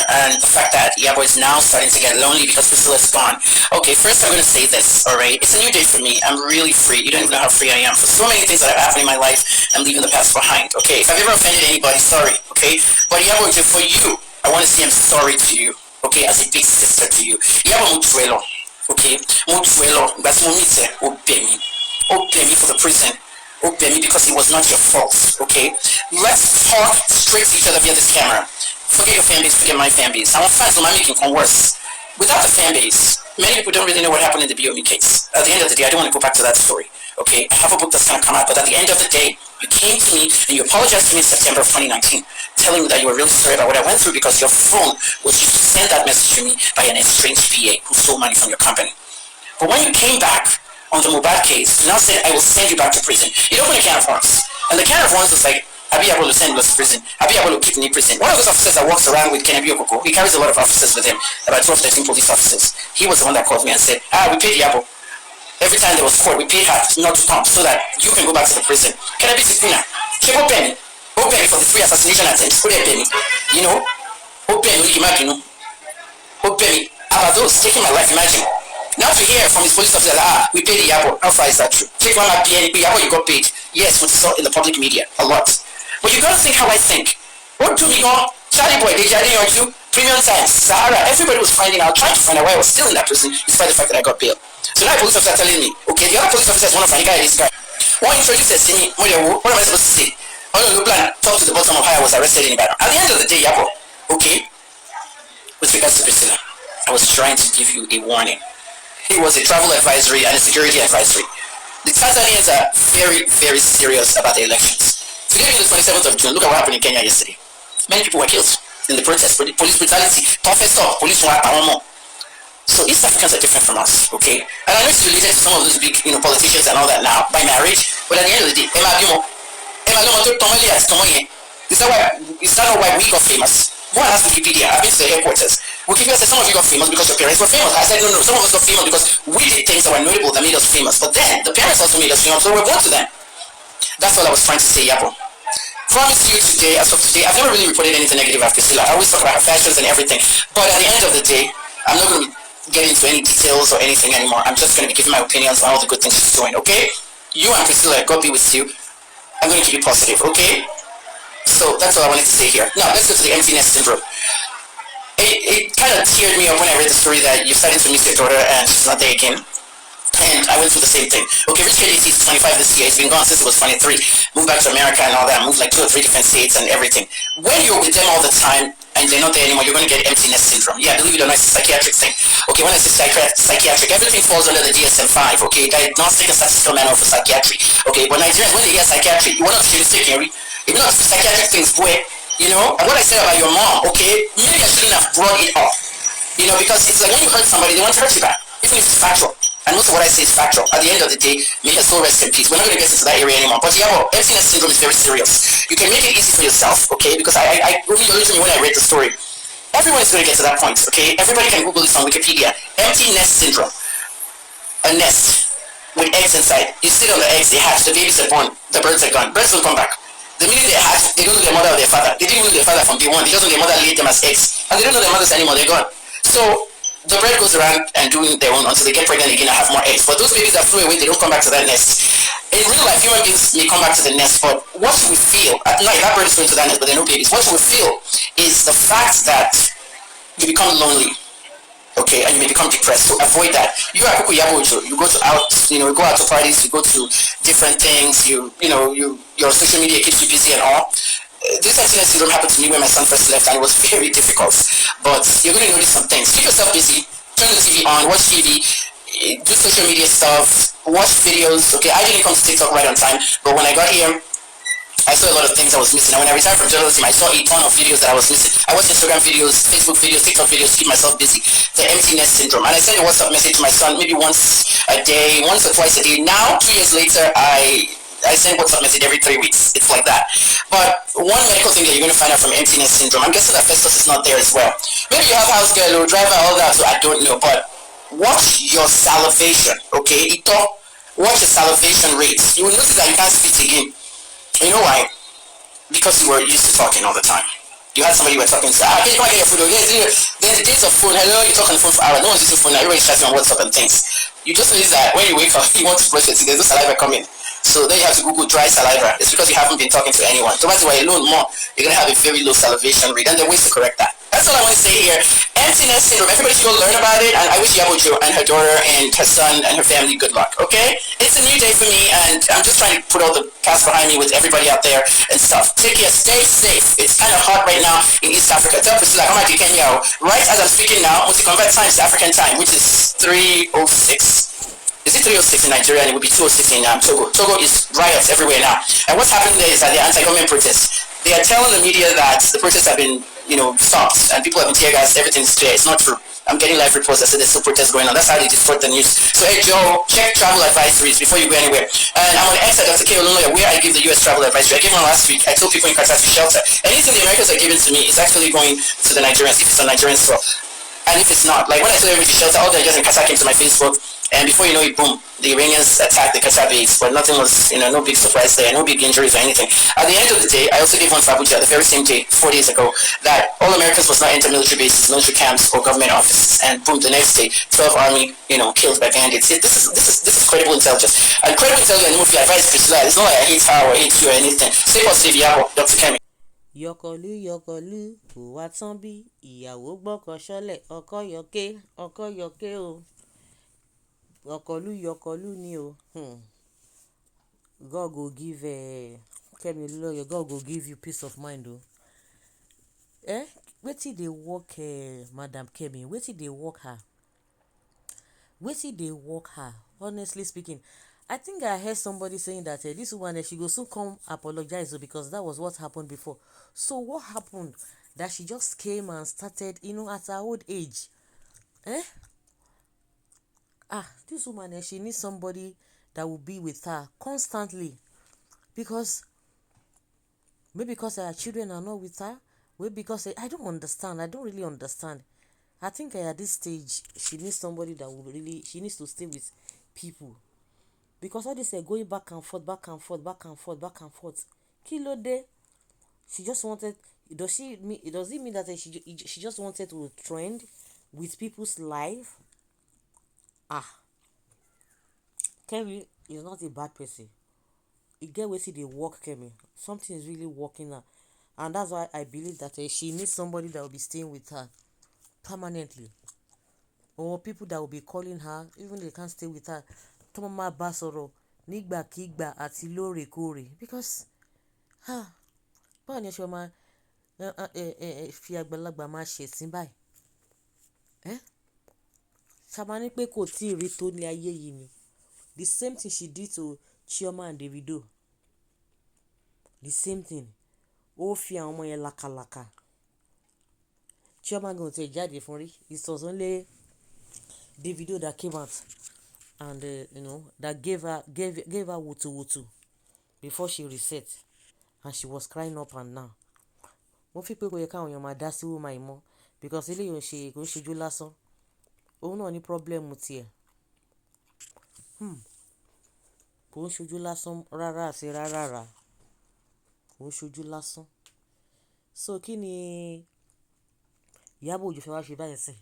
and the fact that Iyaboojo is now starting to get lonely because Priscilla is gone. Okay, first I'm going to say this, alright? It's a new day for me. I'm really free. You don't even know how free I am. For so many things that have happened in my life, I'm leaving the past behind, okay? If I've ever offended anybody, sorry, okay? But Iyaboojo, for you, I want to say I'm sorry to you, okay? As a big sister to you. Iyaboojo, okay? Mutuelo, that's Momite, obey me for the prison. Obey me because it was not your fault, okay? Let's talk straight to each other via this camera. Forget your fan base, forget my fan base. Our fans will not make it worse. Without the fan base, many people don't really know what happened in the BOME case. At the end of the day, I don't want to go back to that story, okay? I have a book that's going to come out, but at the end of the day, you came to me and you apologized to me in September of 2019, telling me that you were really sorry about what I went through because your phone was used to send that message to me by an estranged PA who stole money from your company. But when you came back on the Mohbad case, you now said, I will send you back to prison. It opened a can of worms. And the can of worms was like, Iyaboojo send us to prison. Iyaboojo keep me in prison. One of those officers that walks around with Kemi, he carries a lot of officers with him, about 12, 13 police officers. He was the one that called me and said, we paid Iyaboojo. Every time there was court, we paid her not to come so that you can go back to the prison. Can I be Sikuna? She go pay me. Go pay me for the 3 assassination attempts. Go pay me. You know? Go pay me. Go pay me. About those, taking my life, imagine. Now to hear from his police officer, we paid Iyaboojo. How far is that true? Take one at PN, Iyaboojo, you got paid. Yes, what you saw in the public media, a lot. But you gotta think how I think. What do we go? Charlie boy, they on you, Premium Times, Sahara, everybody was finding out, trying to find out why I was still in that prison, despite the fact that I got bail. So now a police officer telling me, okay, the other police officers want to find this guy. One introduces to me, what am I supposed to say? You plan, talk to the bottom of how I was arrested in Ibadan. At the end of the day, Iyaboojo, okay, with regards to Priscilla, I was trying to give you a warning. It was a travel advisory and a security advisory. The Tanzanians are very, very serious about the elections. Today being the 27th of June, look at what happened in Kenya yesterday. Many people were killed in the protest. Police brutality, toughest up, police were more. So East Africans are different from us, okay? And I know it's related to some of those big, politicians and all that now by marriage, but at the end of the day, is that not why we got famous? Go and ask Wikipedia. I've been to the headquarters. Wikipedia said some of you got famous because your parents were famous. I said no, some of us got famous because we did things that were notable that made us famous. But then the parents also made us famous, so we're born to them. That's all I was trying to say, Iyaboojo. Promise you today, as of today, I've never really reported anything negative about Priscilla. I always talk about her fashions and everything. But at the end of the day, I'm not going to get into any details or anything anymore. I'm just going to be giving my opinions on all the good things she's doing, okay? You and Priscilla, God be with you. I'm going to keep you positive, okay? So that's all I wanted to say here. Now, let's go to the empty nest syndrome. It kind of teared me up when I read the story that you're starting to miss your daughter and she's not there again. And I went through the same thing. Okay, Rich Kid is 25 this year. He's been gone since he was 23. Moved back to America and all that. Moved like 2 or 3 different states and everything. When you're with them all the time and they're not there anymore, you're going to get empty nest syndrome. Yeah, believe it or not, it's a psychiatric thing. Okay, when I say psychiatric, everything falls under the DSM-5. Okay, Diagnostic and Statistical Manual for Psychiatry. Okay, but Nigerians, when they hear psychiatry, you want to be mistaken. If not psychiatric things, boy, and what I said about your mom, okay, maybe I shouldn't have brought it up. Because it's like when you hurt somebody, they want to hurt you back, even if it's factual. And most of what I say is factual. At the end of the day, may her soul rest in peace. We're not going to get into that area anymore. But empty nest syndrome is very serious. You can make it easy for yourself, okay? Because I originally when I read the story, everyone is going to get to that point, okay? Everybody can Google this on Wikipedia. Empty nest syndrome. A nest with eggs inside. You sit on the eggs, they hatch, the babies are born, the birds are gone. Birds don't come back. The minute they hatch, they don't know their mother or their father. They didn't know their father from day one. They just know their mother laid them as eggs. And they don't know their mothers anymore, they're gone. So the bird goes around and doing their own until they get pregnant again and have more eggs. But those babies that flew away, they don't come back to that nest. In real life, human beings may come back to the nest, but what you will feel, at night, that bird is going to that nest, but there are no babies. What you will feel is the fact that you become lonely, okay, and you may become depressed. So avoid that. You are Iyaboojo. You go out to parties, you go to different things, your social media keeps you busy and all. This emptiness syndrome happened to me when my son first left, and it was very difficult. But you're going to notice some things. Keep yourself busy. Turn the TV on. Watch TV. Do social media stuff. Watch videos. Okay, I didn't come to TikTok right on time, but when I got here, I saw a lot of things I was missing. And when I retired from journalism, I saw a ton of videos that I was missing. I watched Instagram videos, Facebook videos, TikTok videos to keep myself busy. The emptiness syndrome. And I sent a WhatsApp message to my son maybe once a day, once or twice a day. Now, 2 years later, I send WhatsApp message every 3 weeks. It's like that. But one medical thing that you're going to find out from emptiness syndrome, I'm guessing that Festus is not there as well. Maybe you have house girl or driver, all that, so I don't know. But watch your salivation, okay? Watch your salivation rates. You will notice that you can't spit again. You know why? Because you were used to talking all the time. You had somebody you were talking to. Can you come and get your food? Yes, there's the days of phone. Hello, you talk on the phone for hours. No one's using phone now. Everybody's chatting on WhatsApp and things. You just notice that when you wake up, you want to brush your teeth. There's no saliva coming. So then you have to Google dry saliva. It's because you haven't been talking to anyone. So that's why alone more, you're gonna have a very low salivation rate. And there are ways to correct that. That's all I want to say here. Emptiness syndrome. Everybody should go learn about it. And I wish Iyaboojo and her daughter and her son and her family good luck. Okay? It's a new day for me, and I'm just trying to put all the past behind me with everybody out there and stuff. Take care. Stay safe. It's kind of hot right now in East Africa. Tell Priscilla, come back to Kenya. Right as I'm speaking now, we convert time to African time, which is 3:06. Is it 3:06 in Nigeria and it would be 2:06 in Togo? Togo is riots everywhere now. And what's happening there is that they're anti-government protests. They are telling the media that the protests have been, stopped and people have been tear gassed. Everything's clear. It's not true. I'm getting live reports that say there's still protests going on. That's how they distort the news. So, hey, Joe, check travel advisories before you go anywhere. And I'm on X at Dr. K. Olunloyo, where I give the US travel advisory. I gave one last week. I told people in Qatar to shelter. Anything the Americans are giving to me is actually going to the Nigerians if it's on Nigerian soil. And if it's not, like when I told everybody to shelter, all the Nigerians in Qatar came to my Facebook. And before you know it, boom, the Iranians attacked the Qatar base, but nothing was, no big surprise there, no big injuries or anything. At the end of the day, I also gave one for Abuja the very same day, 4 days ago, that all Americans must not enter military bases, military camps, or government offices. And boom, the next day, 12 army, killed by bandits. This is credible intelligence. And credible intelligence, if you advise Priscilla, it's not like I hate her or hate you or anything. Stay positive, Iyabo, Dr. Kemi. Yọkọlú yọkọlú kò wá tán bí ìyàwó gbọ́kọ ṣọ́lẹ̀ ọkọ yọké o. Yọkọlú ni o. God go give Kemi Olunloyo, God go give you peace of mind o. Wetin dey work Madam Kemi? Wetin dey work her? Wetin dey work her? Honestly speaking, I think I heard somebody saying that this woman, she go soon come apologize because that was what happened before. So what happened? That she just came and started, at her old age. This woman, she needs somebody that will be with her constantly. Because maybe because her children are not with her. Maybe because I don't understand. I don't really understand. I think at this stage, she needs somebody that will really, she needs to stay with people. Because all this going back and forth. Kilo day. She just wanted, does it mean that she just wanted to trend with people's life? Kemi is not a bad person. You get where see they work, Kemi. Something is really working out. And that's why I believe that she needs somebody that will be staying with her permanently. Or people that will be calling her, even if they can't stay with her. Tomama basoro, nigba kigba ati lóòrèkóòrè. Because, báwo ni ṣe máa fi àgbàlagbà máa ṣe ẹ̀sìn báyìí? Ṣàmání pé kò tí ì rí tó ní ayé yìí ni. The same thing she did to Chioma and Davido. The same thing. Ó fi àwọn ọmọ yẹn lakalaka. Chioma gan tẹ̀ jáde fún rí. It was only Davido that came out and that gave her wutu before she reset, and she was crying up and down. Mo fi pé kò yẹ káwọn èèyàn máa dá sí woman yìí mọ́ because eléyìí kò ń ṣojú lásán. Òun náà ní problem tiẹ̀. Kò ń ṣojú lásán rárá àti rárá. Kò ń ṣojú lásán. So kí ni Iyaboojo fẹ́ wá ṣe báyìí sìn?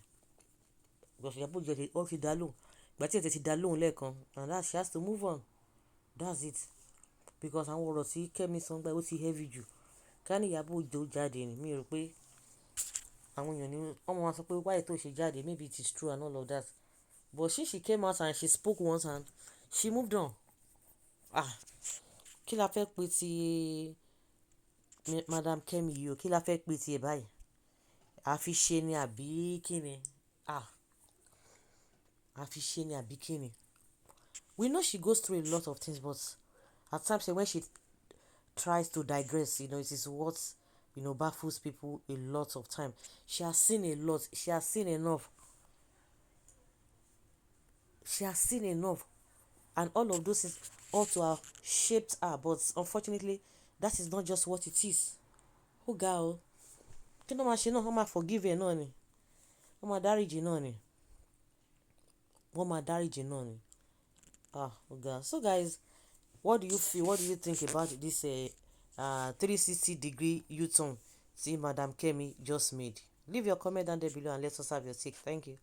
Because Iyaboojo ó ti dá lóhùn. Ìgbà tí ẹ̀ ti dá lóhùn lẹ́ẹ̀kan, and that she has to move on. That's it. Because àwọn ọ̀rọ̀ tí Kemi sọ gbà ó ti heavy jù. Ká ní Iyaboojo jáde ni, mi rò pé àwọn èèyàn ni wọ́n máa sọ pé why tó ṣe jáde, maybe it is true and all of that. But she came out and she spoke once and she moved on. Kí la fẹ́ pè ti Madam Kemi yìí o? Kí la fẹ́ pè ti ẹ̀ báyìí? Àfi ṣe ni àbí kí ni? Àfi ṣe ni àbí kí ni? We know she goes through a lot of things, but at times when she tries to digress, it is what baffles people a lot of time. She has seen a lot. She has seen enough. And all of those things ought to have shaped her, but unfortunately, that is not just what it is. Ó ga o. Kí ló máa ṣe náà? Wọ́n máa forgive ẹ̀ náà ni. Wọ́n máa dáríjì náà ni. Ó ga. So guys, what do you feel? What do you think about this 360-degree U-turn Madam Kemi just made. Leave your comment down there below and let us have your take. Thank you.